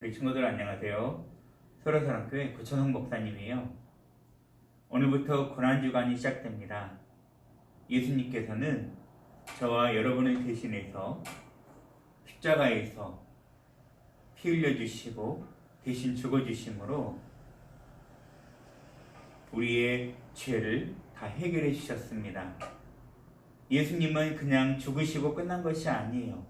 우리 친구들 안녕하세요. 소라사랑교회 고천홍 목사님이에요. 오늘부터 고난주간이 시작됩니다. 예수님께서는 저와 여러분을 대신해서 십자가에서 피 흘려주시고 대신 죽어주심으로 우리의 죄를 다 해결해 주셨습니다. 예수님은 그냥 죽으시고 끝난 것이 아니에요.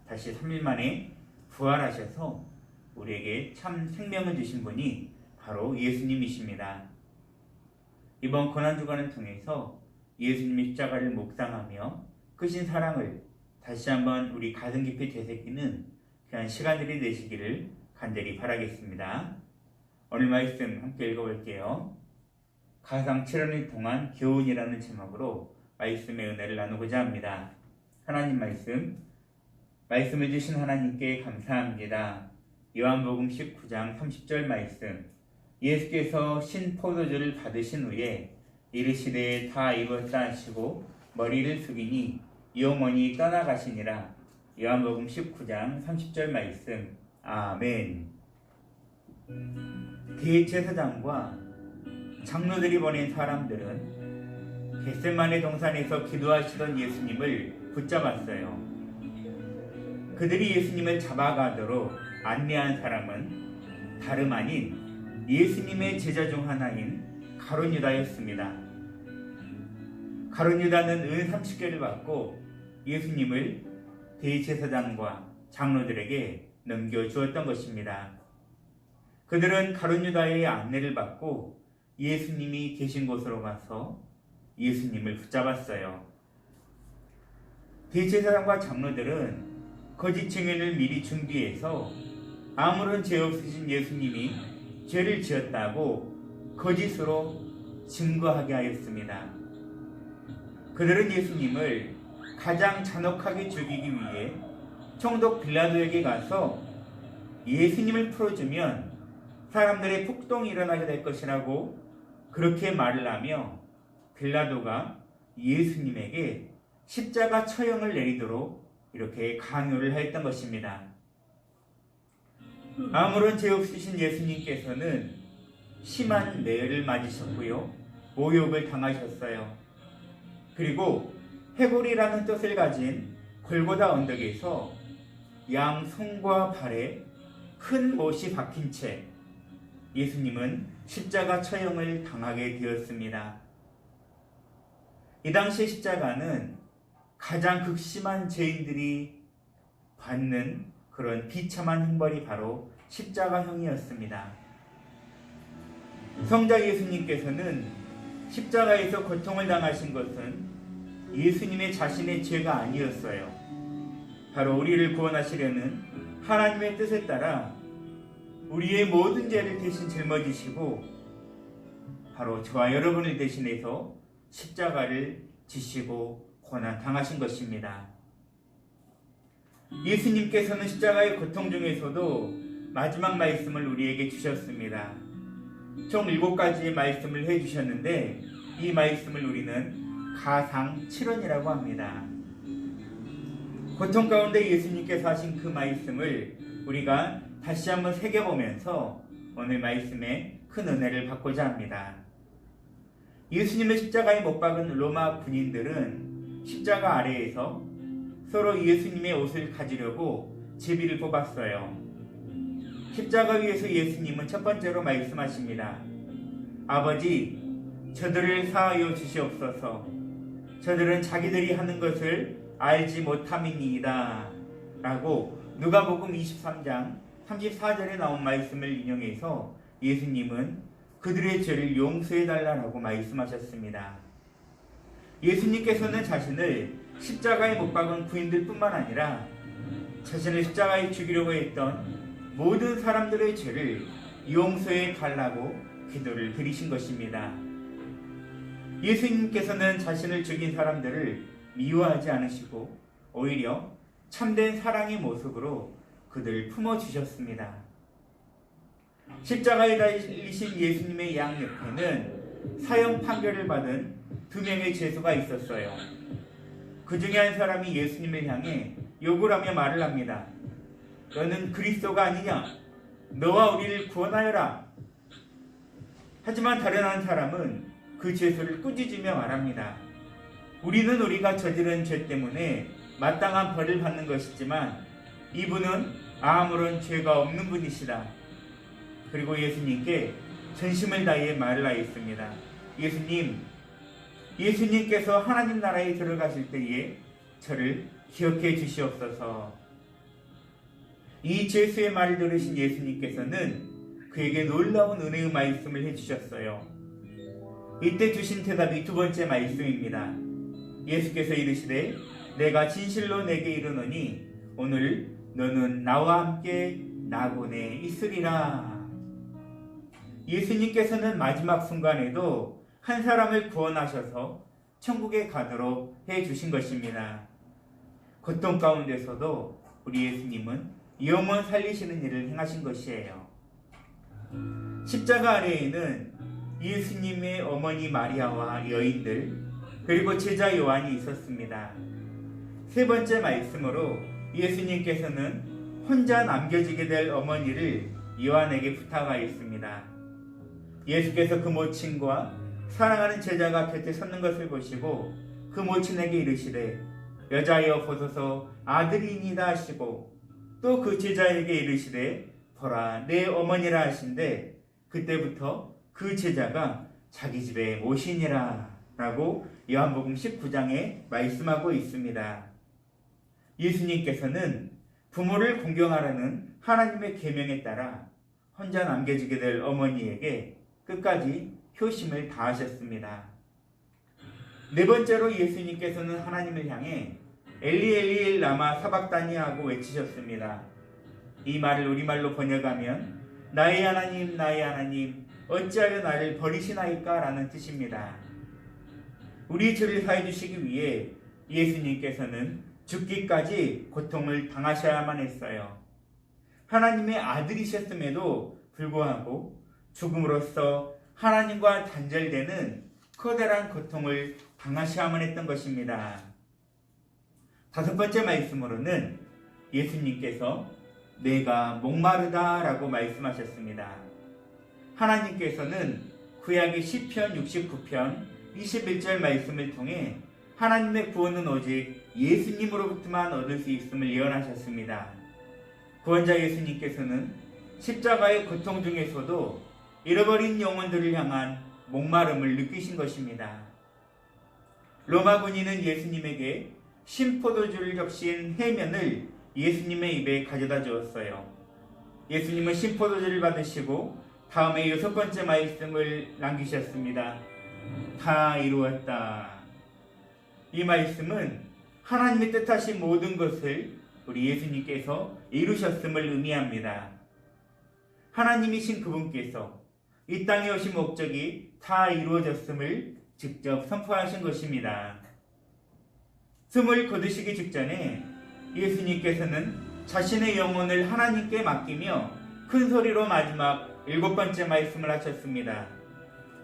다시 3일 만에 부활하셔서 우리에게 참 생명을 주신 분이 바로 예수님이십니다. 이번 고난주간을 통해서 예수님의 십자가를 묵상하며 크신 사랑을 다시 한번 우리 가슴 깊이 되새기는 귀한 시간들이 되시기를 간절히 바라겠습니다. 오늘 말씀 함께 읽어볼게요. 가상 7년을 동안 교훈이라는 제목으로 말씀의 은혜를 나누고자 합니다. 하나님 말씀을 주신 하나님께 감사합니다. 요한복음 19장 30절 말씀. 예수께서 신포도주를 받으신 후에 이르시되 다 이뤘다 하시고 머리를 숙이니 영원히 떠나가시니라. 요한복음 19장 30절 말씀. 아멘. 대제사장과 장로들이 보낸 사람들은 겟세마네 동산에서 기도하시던 예수님을 붙잡았어요. 그들이 예수님을 잡아가도록 안내한 사람은 다름 아닌 예수님의 제자 중 하나인 가룟 유다였습니다. 가룟 유다는 은 30개를 받고 예수님을 대제사장과 장로들에게 넘겨주었던 것입니다. 그들은 가룟 유다의 안내를 받고 예수님이 계신 곳으로 가서 예수님을 붙잡았어요. 대제사장과 장로들은 거짓 증인을 미리 준비해서 아무런 죄 없으신 예수님이 죄를 지었다고 거짓으로 증거하게 하였습니다. 그들은 예수님을 가장 잔혹하게 죽이기 위해 총독 빌라도에게 가서 예수님을 풀어주면 사람들의 폭동이 일어나게 될 것이라고 그렇게 말을 하며 빌라도가 예수님에게 십자가 처형을 내리도록 이렇게 강요를 했던 것입니다. 아무런 죄 없으신 예수님께서는 심한 매를 맞으셨고요. 모욕을 당하셨어요. 그리고 해골이라는 뜻을 가진 골고다 언덕에서 양 손과 발에 큰 못이 박힌 채 예수님은 십자가 처형을 당하게 되었습니다. 이 당시 십자가는 가장 극심한 죄인들이 받는 그런 비참한 형벌이 바로 십자가형이었습니다. 성자 예수님께서는 십자가에서 고통을 당하신 것은 예수님의 자신의 죄가 아니었어요. 바로 우리를 구원하시려는 하나님의 뜻에 따라 우리의 모든 죄를 대신 짊어지시고 바로 저와 여러분을 대신해서 십자가를 지시고 고난 당하신 것입니다. 예수님께서는 십자가의 고통 중에서도 마지막 말씀을 우리에게 주셨습니다. 총 7가지의 말씀을 해주셨는데 이 말씀을 우리는 가상 7원이라고 합니다. 고통 가운데 예수님께서 하신 그 말씀을 우리가 다시 한번 새겨보면서 오늘 말씀에 큰 은혜를 받고자 합니다. 예수님을 십자가에 못 박은 로마 군인들은 십자가 아래에서 서로 예수님의 옷을 가지려고 제비를 뽑았어요. 십자가 위에서 예수님은 첫 번째로 말씀하십니다. 아버지, 저들을 사하여 주시옵소서. 저들은 자기들이 하는 것을 알지 못함이니이다. 라고 누가복음 23장 34절에 나온 말씀을 인용해서 예수님은 그들의 죄를 용서해달라고 말씀하셨습니다. 예수님께서는 자신을 십자가에 못 박은 구인들 뿐만 아니라 자신을 십자가에 죽이려고 했던 모든 사람들의 죄를 용서해 달라고 기도를 드리신 것입니다. 예수님께서는 자신을 죽인 사람들을 미워하지 않으시고 오히려 참된 사랑의 모습으로 그들을 품어주셨습니다. 십자가에 달리신 예수님의 양옆에는 사형 판결을 받은 2명의 죄수가 있었어요. 그 중에 한 사람이 예수님을 향해 욕을 하며 말을 합니다. 너는 그리스도가 아니냐? 너와 우리를 구원하여라. 하지만 다른 한 사람은 그 죄수를 꾸짖으며 말합니다. 우리는 우리가 저지른 죄 때문에 마땅한 벌을 받는 것이지만 이분은 아무런 죄가 없는 분이시다. 그리고 예수님께 전심을 다해 말을 하였습니다. 예수님께서 하나님 나라에 들어가실 때에 저를 기억해 주시옵소서. 이 죄수의 말을 들으신 예수님께서는 그에게 놀라운 은혜의 말씀을 해주셨어요. 이때 주신 대답이 두 번째 말씀입니다. 예수께서 이르시되 내가 진실로 내게 이르노니 오늘 너는 나와 함께 낙원에 있으리라. 예수님께서는 마지막 순간에도 한 사람을 구원하셔서 천국에 가도록 해주신 것입니다. 고통 가운데서도 우리 예수님은 영원 살리시는 일을 행하신 것이에요. 십자가 아래에는 예수님의 어머니 마리아와 여인들 그리고 제자 요한이 있었습니다. 세 번째 말씀으로 예수님께서는 혼자 남겨지게 될 어머니를 요한에게 부탁하였습니다. 예수께서 그 모친과 사랑하는 제자가 곁에 섰는 것을 보시고 그 모친에게 이르시되 여자여 보소서 아들이니이다 하시고 또 그 제자에게 이르시되 보라 내 어머니라 하신데 그때부터 그 제자가 자기 집에 모시니라 라고 요한복음 19장에 말씀하고 있습니다. 예수님께서는 부모를 공경하라는 하나님의 계명에 따라 혼자 남겨지게 될 어머니에게 끝까지 효심을 다하셨습니다. 네 번째로 예수님께서는 하나님을 향해 엘리 엘리 라마 사박다니 하고 외치셨습니다. 이 말을 우리말로 번역하면 나의 하나님 나의 하나님 어찌하여 나를 버리시나이까 라는 뜻입니다. 우리 죄를 사해 주시기 위해 예수님께서는 죽기까지 고통을 당하셔야만 했어요. 하나님의 아들이셨음에도 불구하고 죽음으로써 하나님과 단절되는 커다란 고통을 당하셔야만 했던 것입니다. 다섯 번째 말씀으로는 예수님께서 내가 목마르다 라고 말씀하셨습니다. 하나님께서는 구약의 시편 69편 21절 말씀을 통해 하나님의 구원은 오직 예수님으로부터만 얻을 수 있음을 예언하셨습니다. 구원자 예수님께서는 십자가의 고통 중에서도 잃어버린 영혼들을 향한 목마름을 느끼신 것입니다. 로마 군인은 예수님에게 신포도주를 적신 해면을 예수님의 입에 가져다 주었어요. 예수님은 신포도주를 받으시고 다음에 여섯 번째 말씀을 남기셨습니다. 다 이루었다. 이 말씀은 하나님의 뜻하신 모든 것을 우리 예수님께서 이루셨음을 의미합니다. 하나님이신 그분께서 이 땅에 오신 목적이 다 이루어졌음을 직접 선포하신 것입니다. 숨을 거두시기 직전에 예수님께서는 자신의 영혼을 하나님께 맡기며 큰 소리로 마지막 일곱 번째 말씀을 하셨습니다.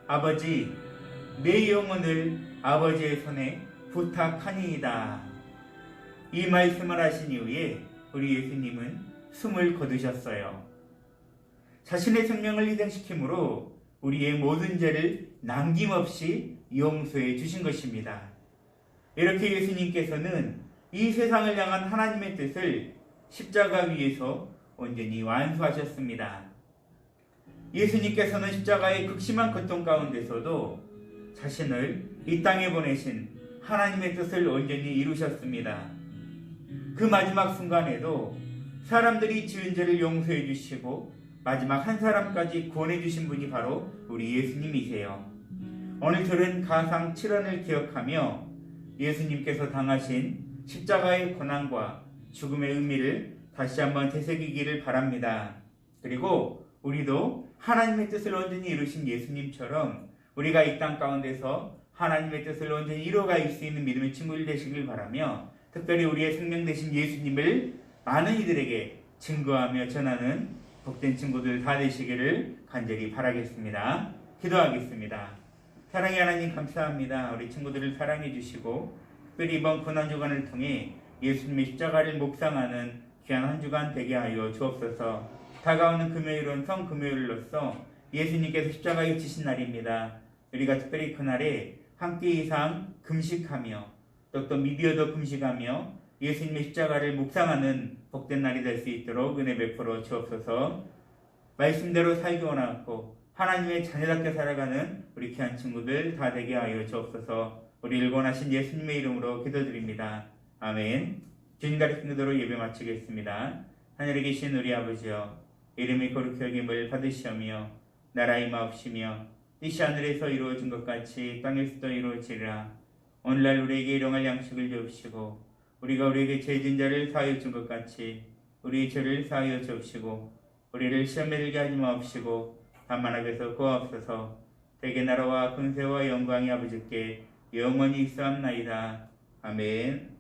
아버지, 내 영혼을 아버지의 손에 부탁하니이다. 이 말씀을 하신 이후에 우리 예수님은 숨을 거두셨어요. 자신의 생명을 희생시킴으로 우리의 모든 죄를 남김없이 용서해 주신 것입니다. 이렇게 예수님께서는 이 세상을 향한 하나님의 뜻을 십자가 위에서 온전히 완수하셨습니다. 예수님께서는 십자가의 극심한 고통 가운데서도 자신을 이 땅에 보내신 하나님의 뜻을 온전히 이루셨습니다. 그 마지막 순간에도 사람들이 지은 죄를 용서해 주시고 마지막 한 사람까지 구원해 주신 분이 바로 우리 예수님이세요. 오늘 들은 가상 7원을 기억하며 예수님께서 당하신 십자가의 고난과 죽음의 의미를 다시 한번 되새기기를 바랍니다. 그리고 우리도 하나님의 뜻을 온전히 이루신 예수님처럼 우리가 이 땅 가운데서 하나님의 뜻을 온전히 이루어갈 수 있는 믿음의 친구들 되시길 바라며 특별히 우리의 생명 되신 예수님을 많은 이들에게 증거하며 전하는 복된 친구들 다 되시기를 간절히 바라겠습니다. 기도하겠습니다. 사랑의 하나님 감사합니다. 우리 친구들을 사랑해 주시고 특별히 이번 고난주간을 통해 예수님의 십자가를 묵상하는 귀한 한 주간 되게 하여 주옵소서. 다가오는 금요일은 성금요일로서 예수님께서 십자가에 지신 날입니다. 우리가 특별히 그날에 함께 이상 금식하며 또 미디어도 금식하며 예수님의 십자가를 묵상하는 복된 날이 될 수 있도록 은혜 베풀어 주옵소서. 말씀대로 살기 원하고 하나님의 자녀답게 살아가는 우리 귀한 친구들 다 되게 하여 주옵소서. 우리를 원하신 예수님의 이름으로 기도드립니다. 아멘. 주님 가르친 대로 예배 마치겠습니다. 하늘에 계신 우리 아버지여, 이름이 거룩히 여김을 받으시오며 나라의 마옵시며 뜻이 하늘에서 이루어진 것 같이 땅에서도 이루어지리라. 오늘날 우리에게 일용할 양식을 주옵시고 우리가 우리에게 죄진 자를 사하여 준 것 같이 우리의 죄를 사하여 주옵시고 우리를 시험에 들게 하지 마옵시고 다만 악에서 구하옵소서. 대개 나라와 권세와 영광이 아버지께 영원히 있사옵나이다. 아멘.